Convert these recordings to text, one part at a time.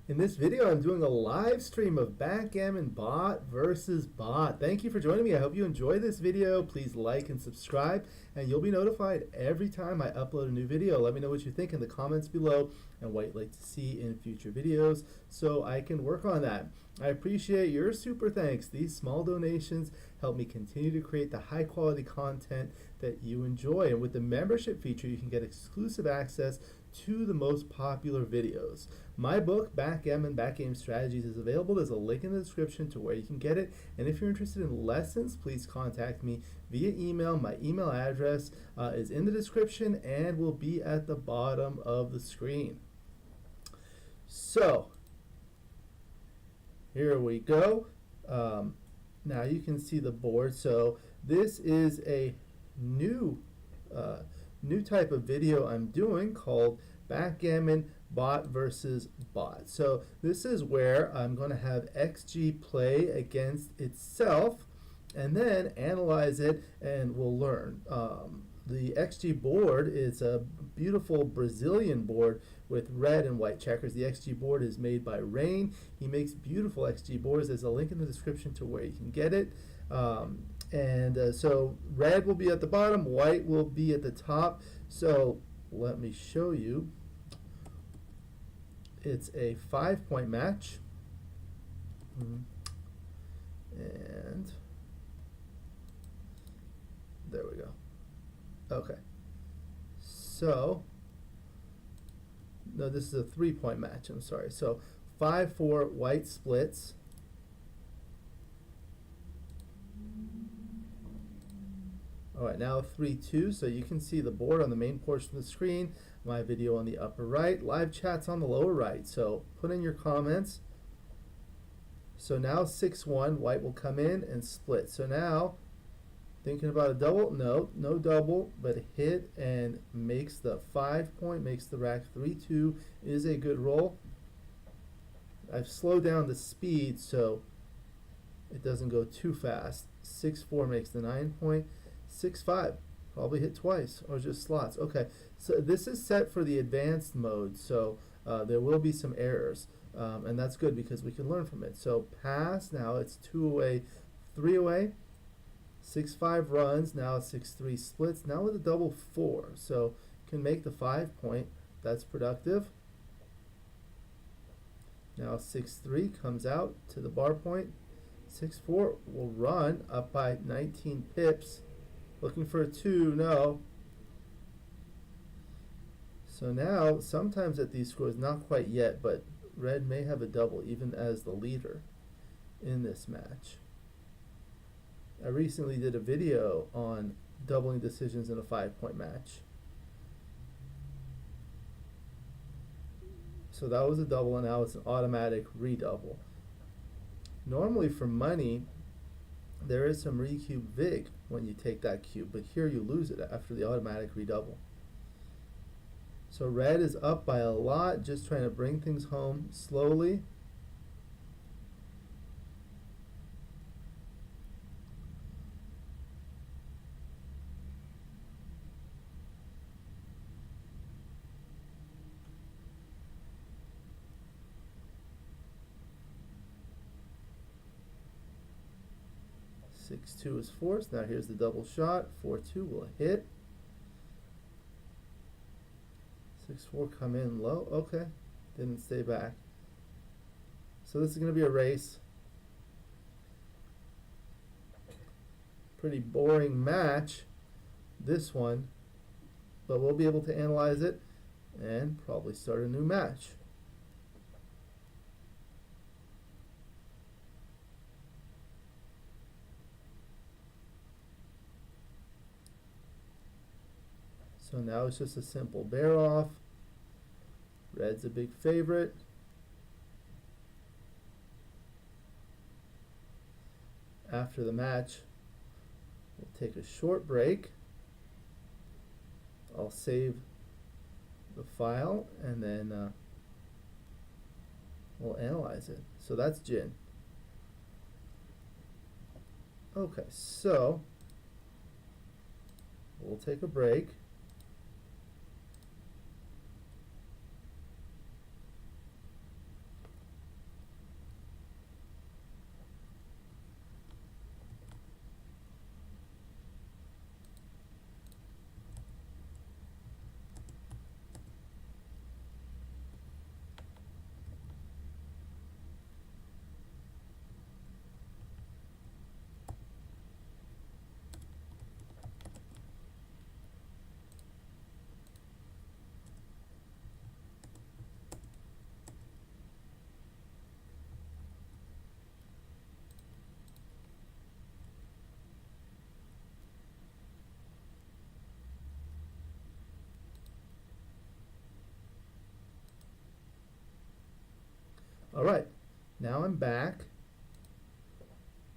In this video, I'm doing a live stream of Backgammon Bot versus Bot. Thank you for joining me. I hope you enjoy this video. Please like and subscribe, and you'll be notified every time I upload a new video. Let me know what you think in the comments below and what you'd like to see in future videos so I can work on that. I appreciate your super thanks. These small donations help me continue to create the high quality content that you enjoy. And with the membership feature, you can get exclusive access to the most popular videos. My book, Backgammon Backgame Strategies, is available. There's a link in the description to where you can get it. And if you're interested in lessons, please contact me via email. My email address is in the description and will be at the bottom of the screen. So, here we go. Now you can see the board. So this is a new type of video I'm doing called Backgammon Bot Versus Bot. So this is where I'm going to have XG play against itself and then analyze it, and we'll learn. The XG board is a beautiful Brazilian board with red and white checkers. The XG board is made by Rain. He makes beautiful XG boards. There's a link in the description to where you can get it. So red will be at the bottom, white will be at the top. So let me show you. It's a 5-point match. And there we go. Okay. So, no, this is a 3-point match, I'm sorry. So 5-4 white splits. Alright, now 3-2, so you can see the board on the main portion of the screen, my video on the upper right, live chats on the lower right. So put in your comments. So now 6-1, white will come in and split. So now, thinking about a double? No, no double, but hit and makes the 5-point, makes the rack 3-2, is a good roll. I've slowed down the speed so it doesn't go too fast. 6-4 makes the 9-point. 6-5, probably hit twice or just slots. Okay, so this is set for the advanced mode, so there will be some errors, and that's good because we can learn from it. So pass, now it's 2 away, 3 away. 6-5 runs, now 6-3 splits, now with a double 4, so can make the 5-point. That's productive. Now 6-3 comes out to the bar point. 6-4 will run up by 19 pips. Looking for a 2, no. So now, sometimes at these scores, not quite yet, but red may have a double even as the leader in this match. I recently did a video on doubling decisions in a 5-point match. So that was a double, and now it's an automatic redouble. Normally for money, there is some recube vig when you take that cube, but here you lose it after the automatic redouble. So red is up by a lot, just trying to bring things home slowly. Six two is forced. Now here's the double shot. 4-2 will hit. 6-4 come in low. Okay, didn't stay back. So this is going to be a race. Pretty boring match, this one, but we'll be able to analyze it and probably start a new match. So now it's just a simple bear off. Red's a big favorite. After the match, we'll take a short break. I'll save the file and then we'll analyze it. So that's gin. Okay, so we'll take a break. All right, now I'm back.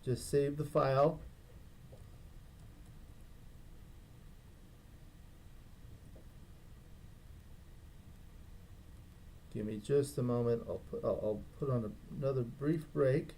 Just save the file. Give me just a moment. I'll put on another brief break.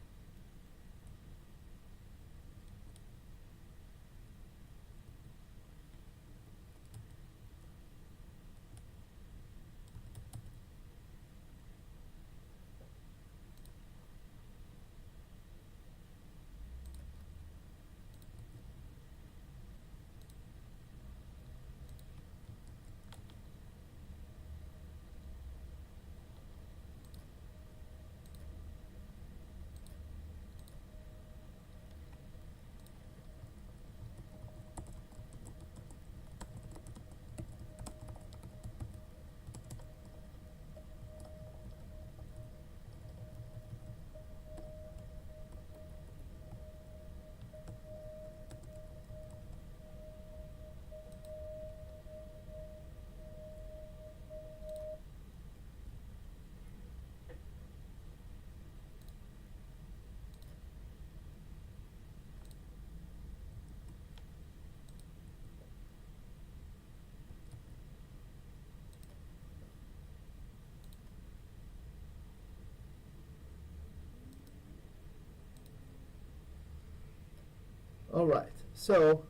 All right, so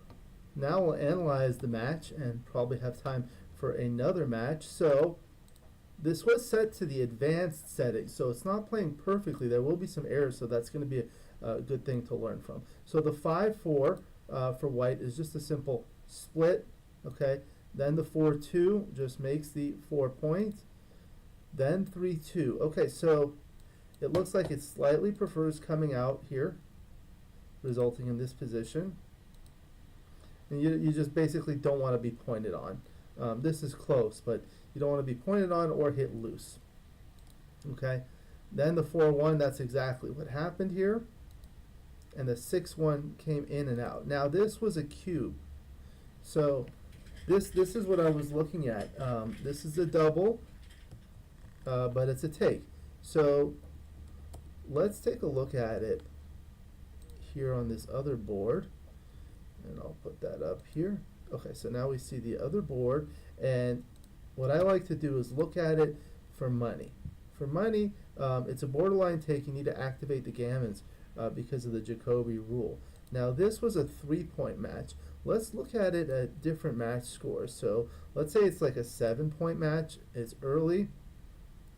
now we'll analyze the match and probably have time for another match. So this was set to the advanced setting, so it's not playing perfectly. There will be some errors, so that's going to be a good thing to learn from. So the 5-4 for white is just a simple split, okay? Then the 4-2 just makes the 4 point. Then 3-2. Okay, so it looks like it slightly prefers coming out here, resulting in this position. And you just basically don't want to be pointed on. This is close, but you don't want to be pointed on or hit loose. Okay, then the 4-1, that's exactly what happened here. And the 6-1 came in and out. Now this was a cube. So this is what I was looking at. This is a double, but it's a take. So let's take a look at it here on this other board, and I'll put that up here. Okay, so now we see the other board, and what I like to do is look at it for money. For money, it's a borderline take. You need to activate the gammons because of the Jacobi rule. Now this was a 3-point match. Let's look at it at different match scores. So let's say it's like a 7-point match. It's early,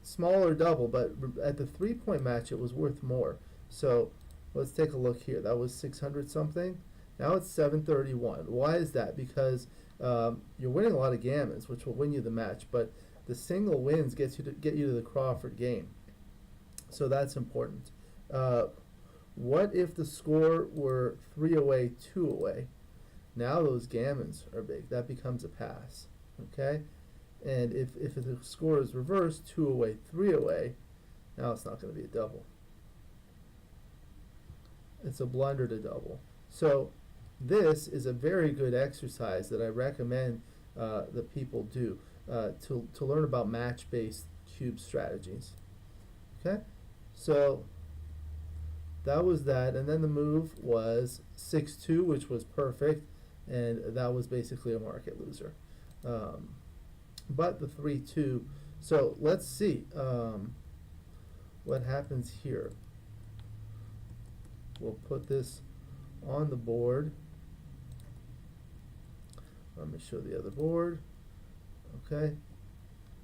small or double, but at the 3-point match it was worth more. So let's take a look here. That was 600 something. Now it's 731. Why is that? Because you're winning a lot of gammons, which will win you the match, but the single wins get you to the Crawford game. So that's important. What if the score were 3 away, 2 away? Now those gammons are big. That becomes a pass. Okay? And if the score is reversed, 2 away, 3 away, now it's not going to be a double. It's a blunder to double. So this is a very good exercise that I recommend that people do to learn about match-based cube strategies. Okay, so that was that, and then the move was 6-2, which was perfect, and that was basically a market loser. But the 3-2. So let's see what happens here. We'll put this on the board. Let me show the other board. Okay,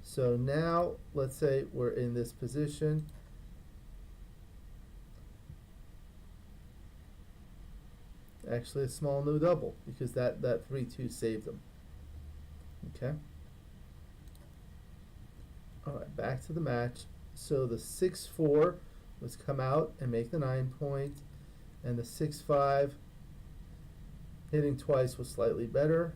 so now let's say we're in this position. Actually a small no double because that 3-2 saved them. Okay, alright, back to the match. So the 6-4 was come out and make the 9 point, and the 6-5 hitting twice was slightly better.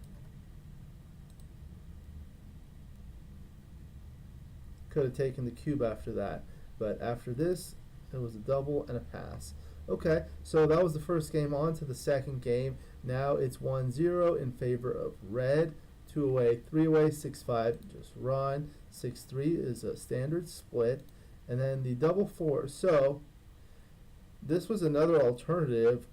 Could have taken the cube after that, but after this it was a double and a pass. Okay, so that was the first game. On to the second game. Now it's 1-0 in favor of red. 2 away, 3 away, 6-5 just run. 6-3 is a standard split, And then the double 4. So this was another alternative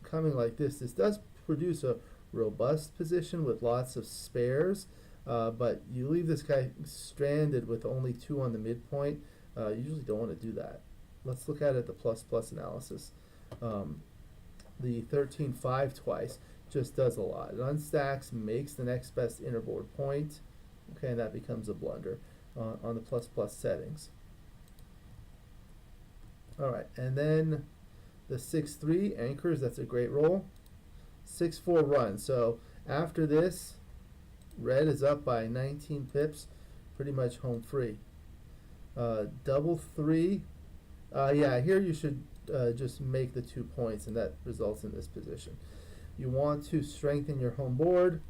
coming like this. This does produce a robust position with lots of spares, but you leave this guy stranded with only 2 on the midpoint. You usually don't want to do that. Let's look at it the plus analysis. The 13-5 twice just does a lot. It unstacks, makes the next best interboard point, okay, and that becomes a blunder on the plus settings. All right, and then the 6-3 anchors, that's a great roll. 6-4 run. So after this, red is up by 19 pips, pretty much home free. Double 3, yeah, here you should just make the 2 points, and that results in this position. You want to strengthen your home board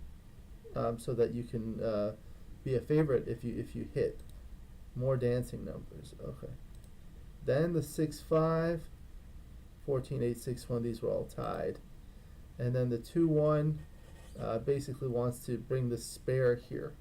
so that you can be a favorite if you hit more dancing numbers. Okay. Then the 6-5, 14-8, 6-1. These were all tied, and then the 2-1 basically wants to bring the spare here,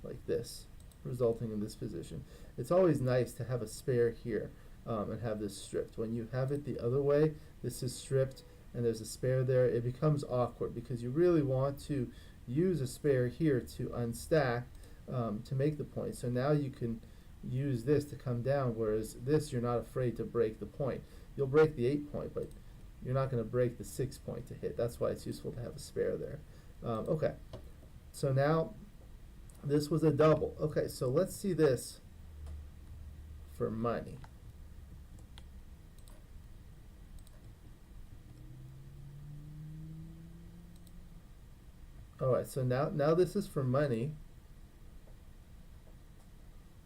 like this, resulting in this position. It's always nice to have a spare here and have this stripped. When you have it the other way, this is stripped and there's a spare there, it becomes awkward because you really want to use a spare here to unstack to make the point. So now you can use this to come down, whereas this you're not afraid to break the point. You'll break the 8 point, but you're not going to break the 6 point to hit. That's why it's useful to have a spare there. Okay, so now this was a double. Okay, so let's see this for money. All right, so now this is for money.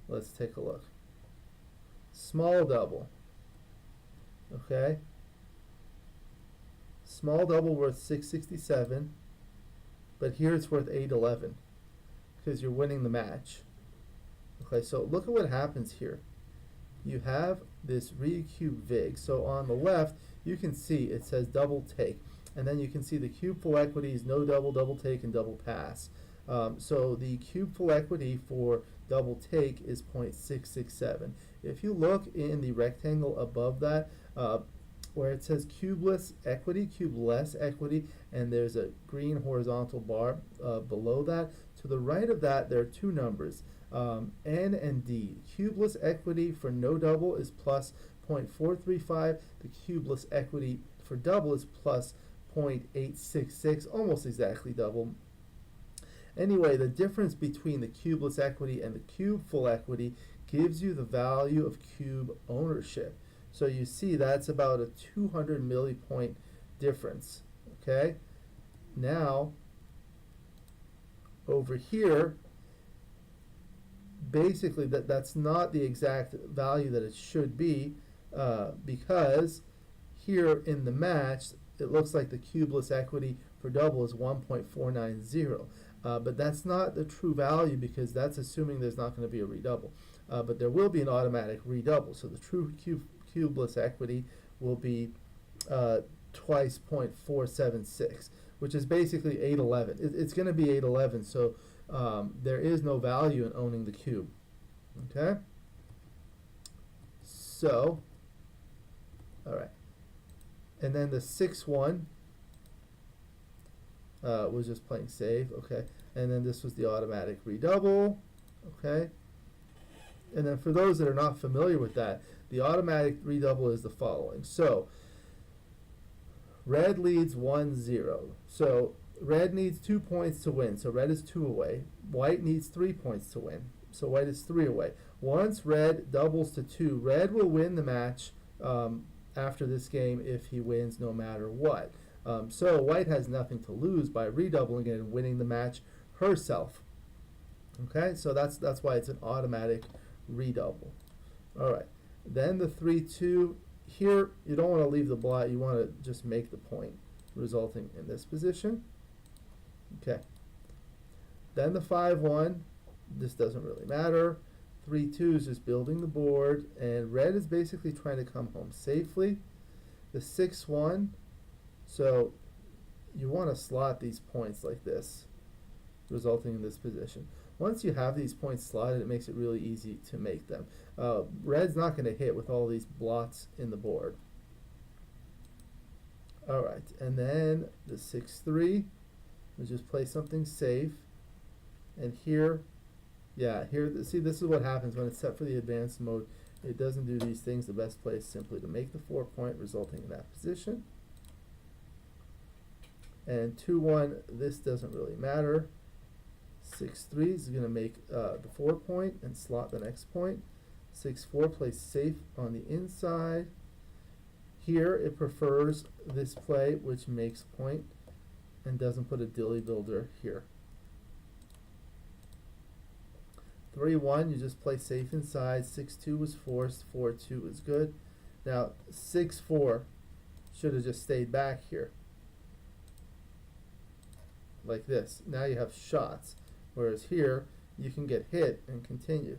Let's take a look. Small double. Okay. Small double worth 667, but here it's worth 811 because you're winning the match. Okay, so look at what happens here. You have this re-cube vig. So on the left, you can see it says double take, and then you can see the cube full equities, no double, double take, and double pass. So the cube full equity for double take is 0.667. If you look in the rectangle above that, where it says cubeless equity, and there's a green horizontal bar below that, to the right of that there are 2 numbers, N and D. Cubeless equity for no double is plus 0.435. The cubeless equity for double is plus 0.866, almost exactly double. Anyway, the difference between the cubeless equity and the cube full equity gives you the value of cube ownership. So you see that's about a 200 millipoint difference. Okay? Now, over here, basically that's not the exact value that it should be because here in the match, it looks like the cubeless equity for double is 1.490. But that's not the true value because that's assuming there's not going to be a redouble. But there will be an automatic redouble. So the true cubeless equity will be twice 0.476, which is basically 811. It's going to be 811, so there is no value in owning the cube. Okay? So, all right. And then the 6-1 was just playing safe, okay? And then this was the automatic redouble, okay? And then for those that are not familiar with that, the automatic redouble is the following. So, red leads 1-0. So, red needs 2 points to win. So, red is 2 away. White needs 3 points to win. So, white is 3 away. Once red doubles to 2, red will win the match after this game if he wins no matter what. So white has nothing to lose by redoubling it and winning the match herself. Okay, so that's why it's an automatic redouble. All right, then the 3-2. Here, you don't want to leave the blot. You want to just make the point, resulting in this position. Okay. Then the 5-1. This doesn't really matter. 3-2 is just building the board, and red is basically trying to come home safely. The 6-1. So you want to slot these points like this, resulting in this position. once you have these points slotted, it makes it really easy to make them. Red's not going to hit with all these blots in the board. All right, and then the 6-3, we'll just play something safe. And here, yeah, here, see, this is what happens when it's set for the advanced mode. It doesn't do these things. The best play is simply to make the 4-point, resulting in that position. And 2-1, this doesn't really matter. 6-3 is going to make the 4-point and slot the next point. 6-4 plays safe on the inside. Here it prefers this play, which makes point and doesn't put a dilly builder here. 3-1, you just play safe inside. 6-2 was forced. 4-2 is good. Now 6-4 should have just stayed back here, like this. Now you have shots, whereas here you can get hit and continue.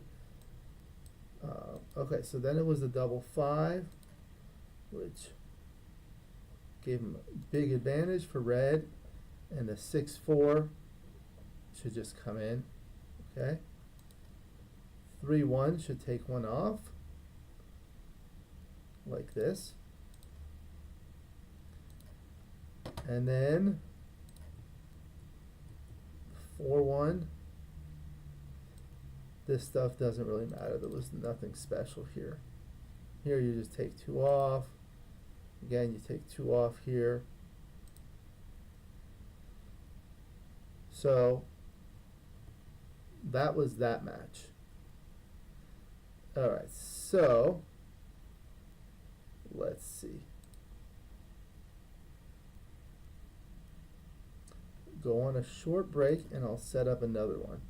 Okay, so then it was the double 5, which gave him a big advantage for red, and the 6-4 should just come in. Okay, 3-1 should take one off, like this, and then 4-1. This stuff doesn't really matter. There was nothing special here. Here you just take 2 off. Again, you take 2 off here. So that was that match. All right, so let's see. Go on a short break and I'll set up another one.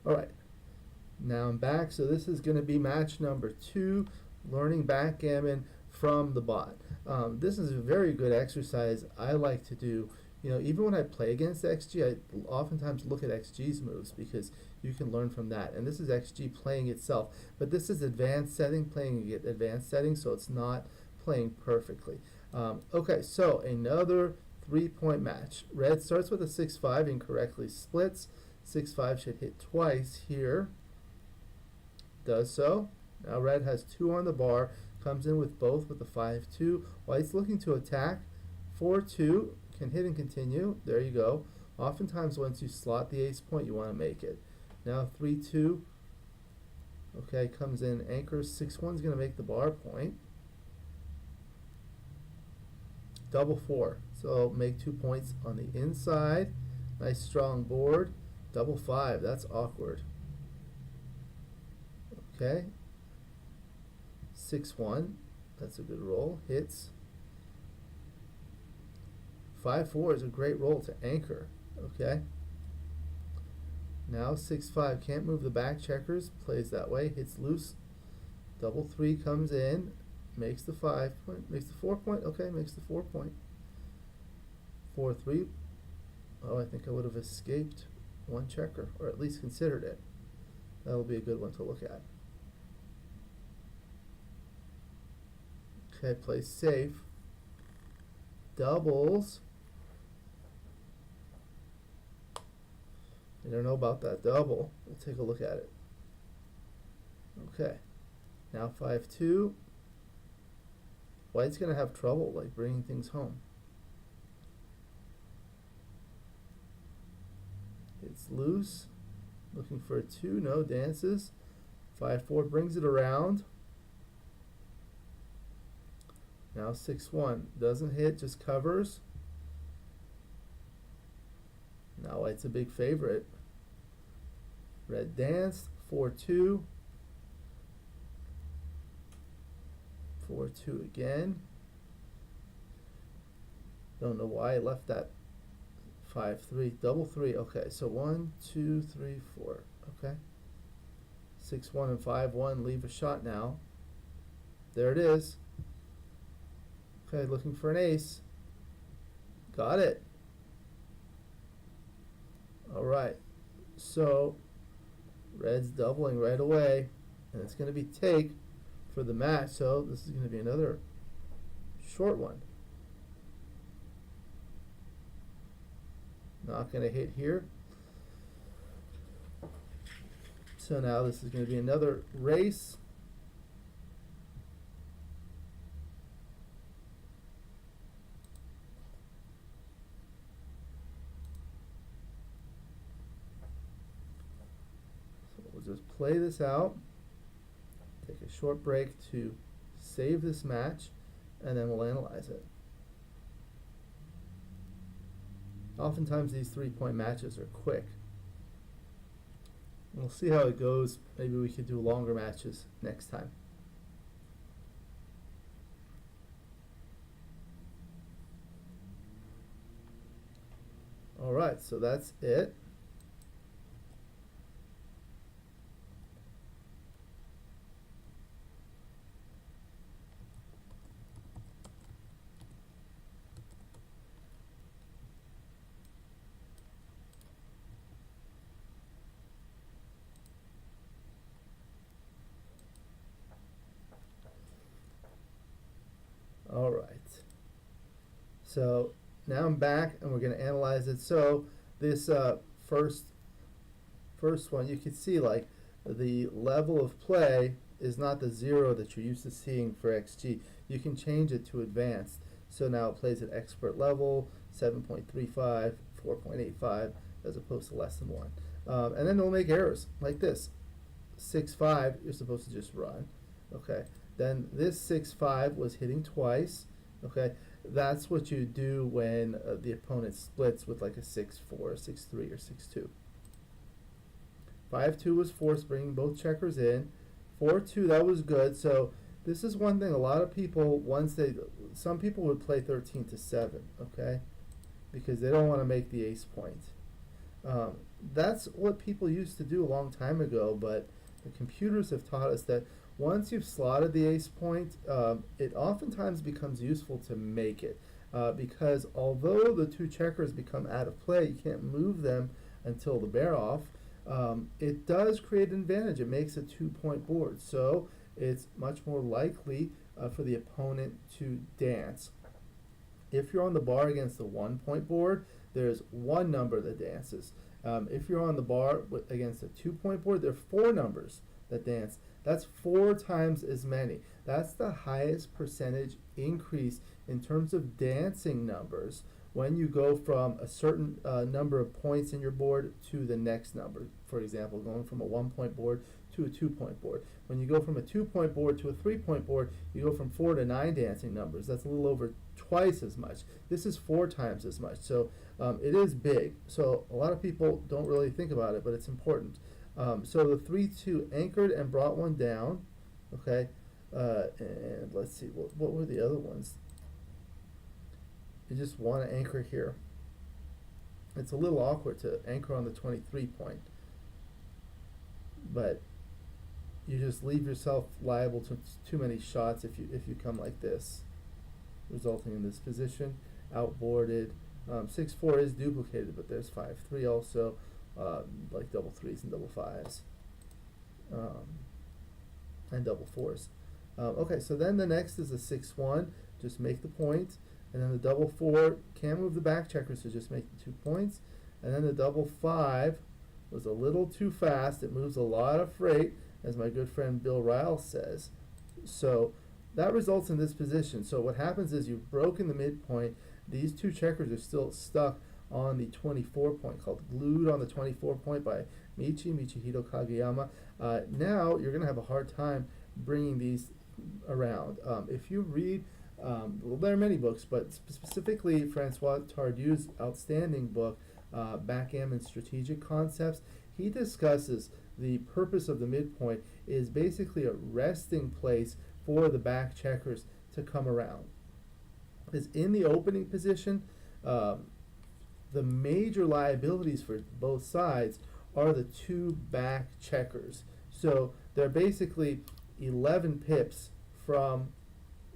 All right, now I'm back. So this is going to be match number 2, learning backgammon from the bot. This is a very good exercise I like to do. You know, even when I play against XG, I oftentimes look at XG's moves because you can learn from that. And this is XG playing itself, but this is advanced setting, playing at advanced settings, so it's not playing perfectly. Okay, so another 3-point match. Red starts with a 6-5, incorrectly splits. 6-5 should hit twice here. Does so. Now red has 2 on the bar, comes in with both with the 5-2. White's looking to attack. 4-2 can hit and continue. There you go. Oftentimes once you slot the ace point, you want to make it. Now 3-2. Okay, comes in, anchors. 6-1 is going to make the bar point. Double 4. So make 2 points on the inside. Nice strong board. Double 5, that's awkward. Okay. 6-1, that's a good roll. Hits. 5-4 is a great roll to anchor. Okay. Now 6-5, can't move the back checkers, plays that way, hits loose. Double 3 comes in, makes the 5-point, makes the 4-point. Okay, makes the 4-point. 4-3. Oh, I think I would have escaped one checker, or at least considered it. That'll be a good one to look at. Okay, play safe. Doubles. I don't know about that double. We'll take a look at it. Okay. Now 5-2. White's going to have trouble like bringing things home. It's loose. Looking for a 2. No, dances. 5-4 brings it around. Now 6-1 doesn't hit, just covers. Now white's a big favorite. Red danced, 4-2. 4-2 again. Don't know why I left that 5-3, double 3. Okay, so 1, 2, 3, 4. Okay. 6-1 and 5-1, leave a shot now. There it is. Okay, looking for an ace. Got it. All right, so red's doubling right away, and it's going to be take for the match, so this is going to be another short one. Not going to hit here. So now this is going to be another race. So we'll just play this out, take a short break to save this match, and then we'll analyze it. Oftentimes these 3-point matches are quick. We'll see how it goes. Maybe we could do longer matches next time. All right, so that's it. All right, so now I'm back and we're going to analyze it. So this first one, you can see like the level of play is not the 0 that you're used to seeing for XG. You can change it to advanced. So now it plays at expert level, 7.35, 4.85, as opposed to less than 1. And then it'll make errors like this. 6-5, you're supposed to just run. Okay. Then this 6-5 was hitting twice. Okay, that's what you do when the opponent splits with like a 6-4, 6-3, or 6-2. 5-2 was forced, bringing both checkers in. 4-2, that was good. So this is one thing. A lot of people, some people would play 13-7. Okay, because they don't want to make the ace point. That's what people used to do a long time ago, but the computers have taught us that once you've slotted the ace point, it oftentimes becomes useful to make it, because although the 2 checkers become out of play, you can't move them until the bear off, it does create an advantage. It makes a 2-point board, so it's much more likely for the opponent to dance. If you're on the bar against a 1-point board, there's 1 number that dances. If you're on the bar against a 2-point board, there are 4 numbers that dance. That's 4 times as many. That's the highest percentage increase in terms of dancing numbers when you go from a certain number of points in your board to the next number. For example, going from a 1-point board to a 2-point board. When you go from a 2-point board to a 3-point board, you go from 4 to 9 dancing numbers. That's a little over twice as much. This is 4 times as much. So it is big. So a lot of people don't really think about it, but it's important. So the 3-2 anchored and brought one down. Okay, and let's see, what were the other ones? You just want to anchor here. It's a little awkward to anchor on the 23-point, but you just leave yourself liable to too many shots if you come like this, resulting in this position. Outboarded. 6-4 is duplicated, but there's 5-3 also. Like double 3s and double 5s, and double 4s. Okay, so then the next is a 6-1, just make the point, and then the double 4 can't move the back checker, so just make the 2 points, and then the double 5 was a little too fast. It moves a lot of freight, as my good friend Bill Ryle says. So that results in this position. So what happens is you've broken the midpoint. These 2 checkers are still stuck on the 24-point, called Glued on the 24-point by Michihiro Kageyama. Now you're going to have a hard time bringing these around. If you read, well, there are many books, but specifically Francois Tardieu's outstanding book, Backgammon Strategic Concepts, he discusses the purpose of the midpoint is basically a resting place for the back checkers to come around. Is in the opening position, the major liabilities for both sides are the two back checkers. So they're basically 11 pips from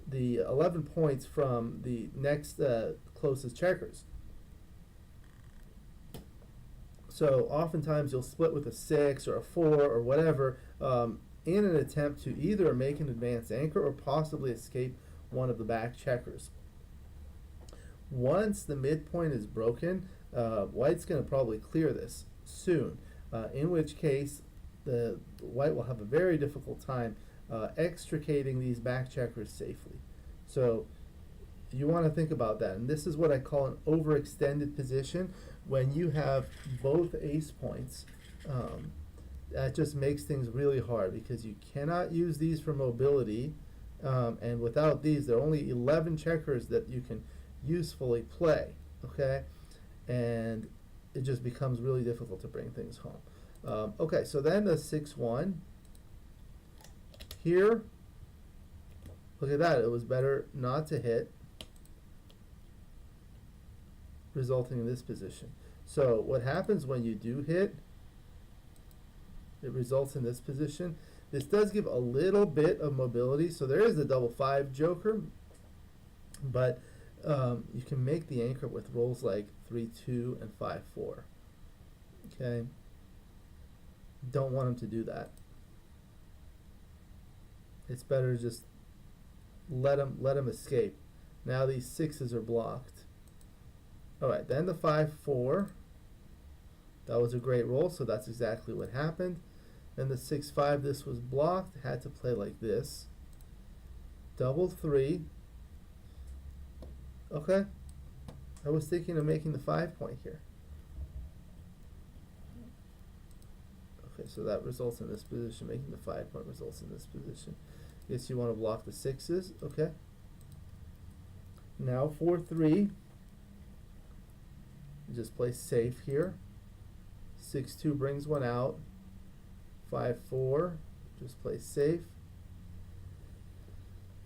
the 11 points from the next closest checkers. So oftentimes you'll split with a 6 or a 4 or whatever in an attempt to either make an advanced anchor or possibly escape one of the back checkers. Once the midpoint is broken, white's going to probably clear this soon, in which case the white will have a very difficult time extricating these back checkers safely. So you want to think about that, and this is what I call an overextended position. When you have both ace points, that just makes things really hard because you cannot use these for mobility, and without these there are only 11 checkers that you can usefully play, okay? And it just becomes really difficult to bring things home. Okay, so then the 6-1 here, look at that, it was better not to hit, resulting in this position. So what happens when you do hit, it results in this position. This does give a little bit of mobility, so there is the double 5 joker, but you can make the anchor with rolls like 3-2 and 5-4. Okay, don't want him to do that. It's better to just let him escape. Now these 6s are blocked. All right, then the 5-4. That was a great roll, so that's exactly what happened. Then the 6-5, this was blocked, had to play like this. Double 3. Okay, I was thinking of making the 5-point here. Okay, so that results in this position. Making the 5-point results in this position. Guess you want to block the 6s. Okay. Now 4-3. Just play safe here. 6-2 brings one out. 5-4. Just play safe.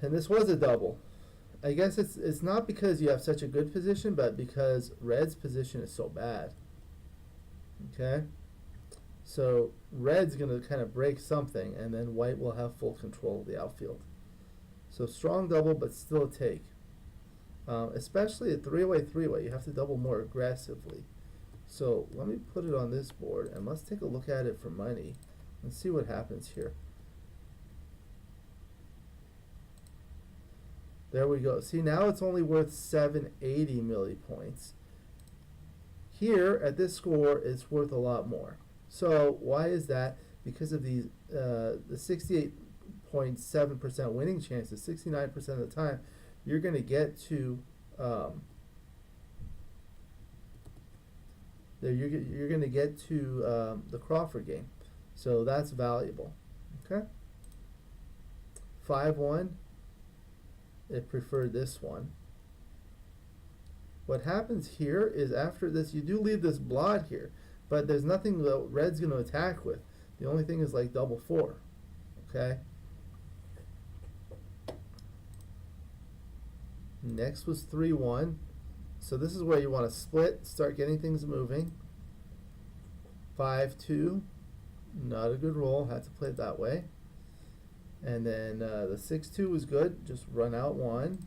And this was a double. I guess it's not because you have such a good position, but because red's position is so bad. Okay? So red's going to kind of break something, and then white will have full control of the outfield. So strong double, but still a take. Especially a three-way, you have to double more aggressively. So let me put it on this board, and let's take a look at it for money and see what happens here. There we go. See, now it's only worth 780 millipoints. Here, at this score, it's worth a lot more. So why is that? Because of these the 68.7% winning chances, 69% of the time, you're going to get to you're going to get to the Crawford game. So that's valuable. Okay. 5-1. It preferred this one. What happens here is after this, you do leave this blot here, but there's nothing that red's going to attack with. The only thing is like double 4. Okay. Next was 3-1. So this is where you want to split, start getting things moving. 5-2. Not a good roll. Had to play it that way. And then the 6-2 was good. Just run out 1.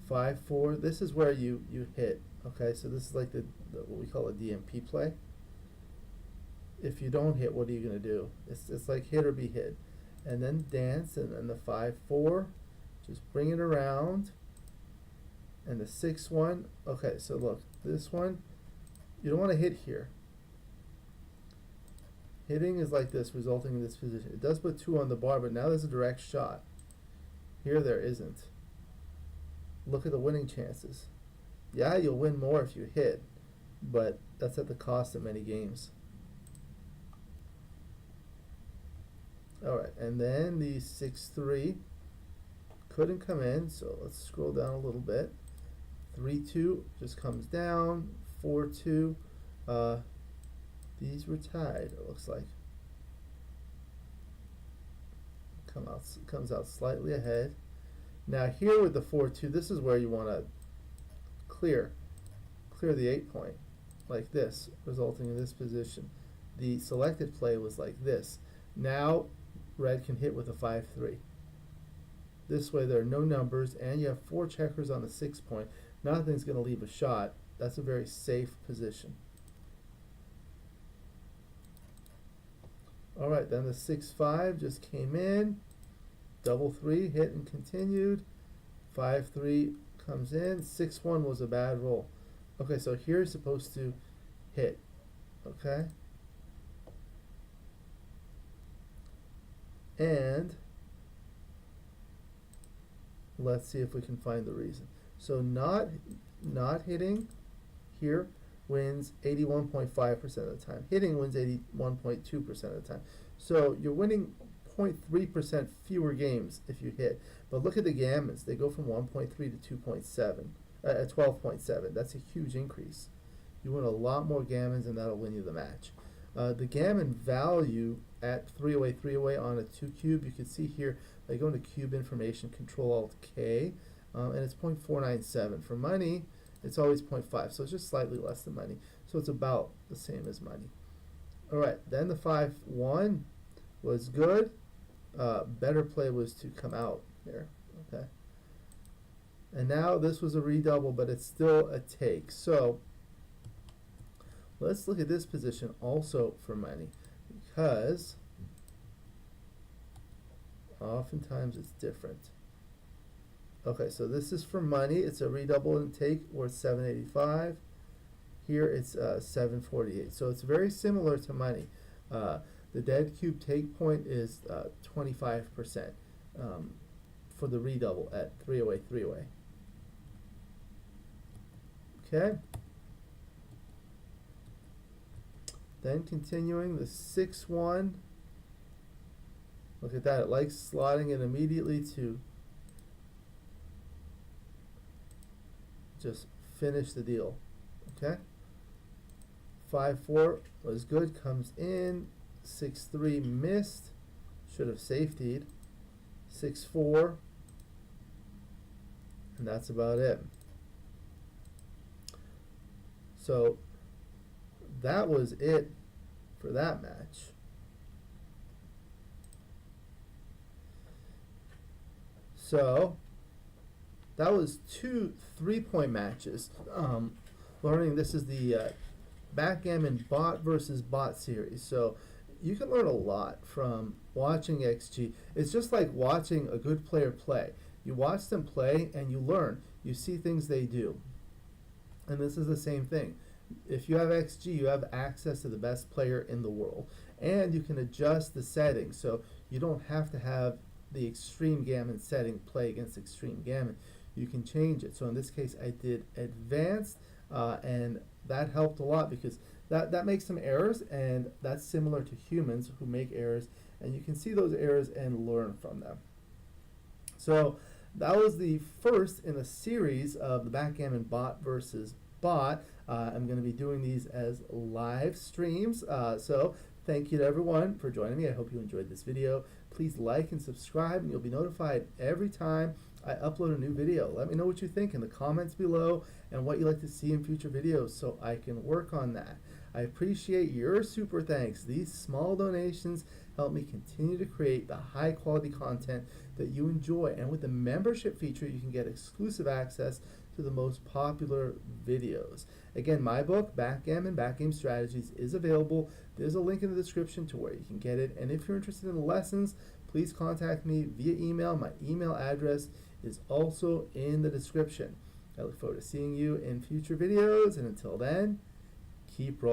5-4. This is where you hit. Okay, so this is like the what we call a DMP play. If you don't hit, what are you going to do? It's like hit or be hit. And then dance, and then the 5-4. Just bring it around. And the 6-1. Okay, so look, this one, you don't want to hit here. Hitting is like this, resulting in this position. It does put 2 on the bar, but now there's a direct shot. Here there isn't. Look at the winning chances. Yeah, you'll win more if you hit, but that's at the cost of many games. All right, and then the 6-3 couldn't come in, so let's scroll down a little bit. 3-2 just comes down. 4-2. These were tied, it looks like. Comes out slightly ahead. Now here with the 4-2, this is where you want to clear the 8-point, like this, resulting in this position. The selected play was like this. Now red can hit with a 5-3. This way there are no numbers, and you have 4 checkers on the 6-point. Nothing's going to leave a shot. That's a very safe position. All right, then the 6-5 just came in. Double 3 hit and continued. 5-3 comes in. 6-1 was a bad roll. Okay, so here it's supposed to hit. Okay. And let's see if we can find the reason. So not hitting here wins 81.5% of the time. Hitting wins 81.2% of the time. So you're winning 0.3% fewer games if you hit. But look at the gammons. They go from 1.3 to 2.7, 12.7. That's a huge increase. You win a lot more gammons, and that'll win you the match. The gammon value at 3-away on a 2 cube, you can see here, I go into cube information, Control-Alt-K, and it's 0.497. For money, it's always 0.5, so it's just slightly less than money. So it's about the same as money. All right, then the 5-1 was good. Better play was to come out there, okay? And now this was a redouble, but it's still a take. So let's look at this position also for money, because oftentimes it's different. Okay, so this is for money. It's a redouble and take worth 785. Here it's 748. So it's very similar to money. The dead cube take point is 25% for the redouble at 3-away. Okay. Then continuing the 6-1. Look at that. It likes slotting it immediately to just finish the deal. Okay. 5-4 was good. Comes in. 6-3 missed. Should have safetied. 6-4. And that's about it. So that was it for that match. So that was 2 3-point matches. Learning this is the Backgammon Bot Versus Bot series. So you can learn a lot from watching XG. It's just like watching a good player play. You watch them play and you learn. You see things they do. And this is the same thing. If you have XG, you have access to the best player in the world. And you can adjust the settings. So you don't have to have the extreme gammon setting play against extreme gammon. You can change it. So in this case, I did advanced, and that helped a lot because that makes some errors, and that's similar to humans who make errors, and you can see those errors and learn from them. So that was the first in a series of the Backgammon Bot versus Bot. I'm going to be doing these as live streams, so thank you to everyone for joining me. I hope you enjoyed this video. Please like and subscribe, and you'll be notified every time I upload a new video. Let me know what you think in the comments below and what you'd like to see in future videos so I can work on that. I appreciate your super thanks. These small donations help me continue to create the high quality content that you enjoy. And with the membership feature, you can get exclusive access to the most popular videos. Again, my book, Backgammon, Backgame Strategies, is available. There's a link in the description to where you can get it. And if you're interested in lessons, please contact me via email. My email address is also in the description. I look forward to seeing you in future videos. And until then, keep rolling.